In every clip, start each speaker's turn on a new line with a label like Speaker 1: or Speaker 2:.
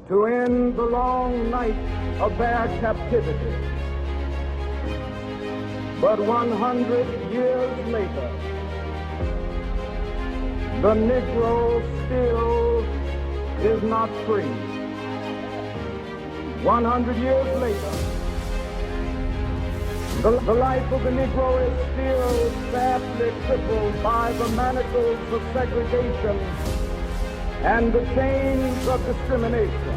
Speaker 1: to end the long night of their captivity. But 100 years later, the Negro still is not free. 100 years later, the life of the Negro is still sadly crippled by the manacles of segregation and the chains of discrimination.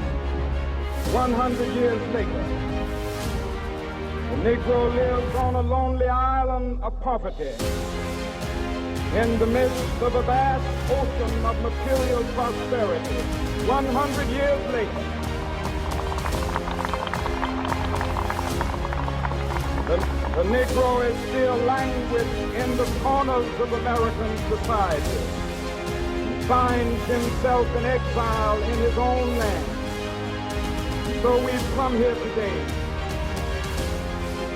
Speaker 1: 100 years later, the Negro lives on a lonely island of poverty in the midst of a vast ocean of material prosperity. 100 years later, the Negro is still languid in the corners of American society, finds himself in exile in his own land. So we've come here today,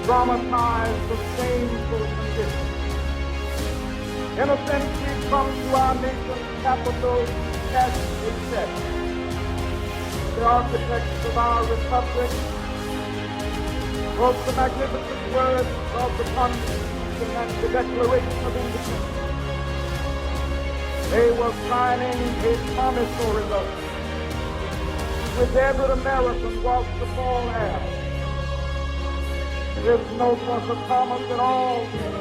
Speaker 1: traumatized of shameful conditions. In a sense, we've come to our nation's capital to cash a check. The architects of our republic wrote the magnificent words of the Constitution and the Declaration of Independence. They were signing a promissory note which every American was to fall heir. This note was a promise that all men,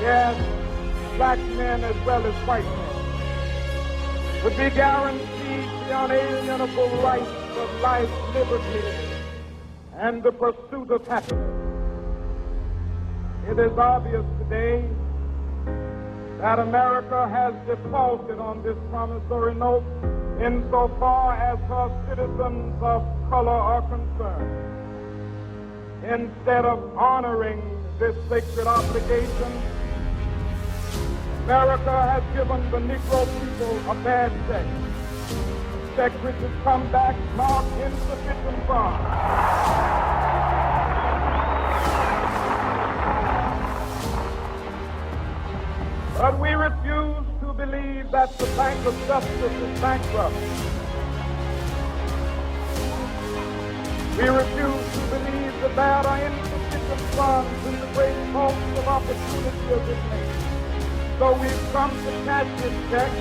Speaker 1: yes, black men as well as white men, would be guaranteed the unalienable rights of life, liberty, and the pursuit of happiness. It is obvious today that America has defaulted on this promissory note insofar as her citizens of color are concerned. Instead of honoring this sacred obligation, America has given the Negro people a bad check. A check which has come back marked insufficient funds. But we refuse to believe that the Bank of Justice is bankrupt. We refuse to believe that there are insufficient funds in the great vault of opportunity of this nation. So we've come to cash this check,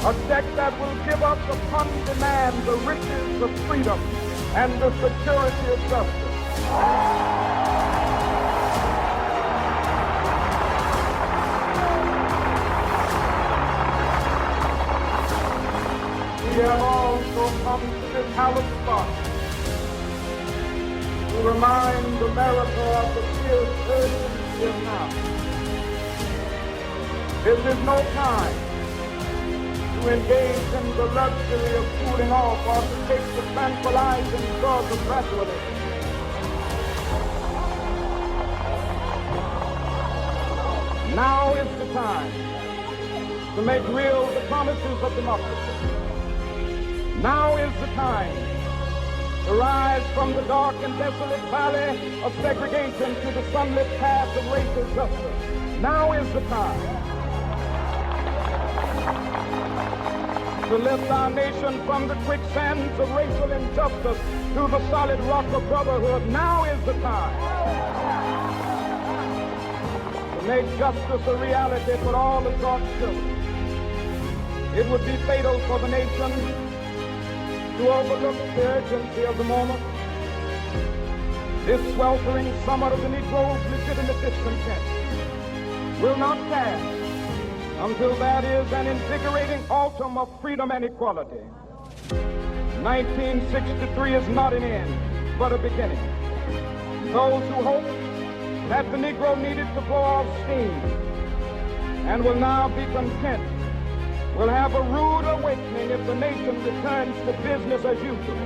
Speaker 1: a check that will give us upon demand the riches of freedom and the security of justice. We have also come to this hallowed spot to remind America of the fierce urgency of now. This is no time to engage in the luxury of cooling off or to take the tranquilizing drug of gradualism. Now is the time to make real the promises of democracy. Now is the time to rise from the dark and desolate valley of segregation to the sunlit path of racial justice. Now is the time to lift our nation from the quicksands of racial injustice to the solid rock of brotherhood. Now is the time to make justice a reality for all of God's children. It would be fatal for the nation to overlook the urgency of the moment. This sweltering summer of the Negro's legitimate discontent will not pass until there is an invigorating autumn of freedom and equality. 1963 is not an end, but a beginning. Those who hope that the Negro needed to blow off steam and will now be content will have a rude awakening if the nation returns to business as usual.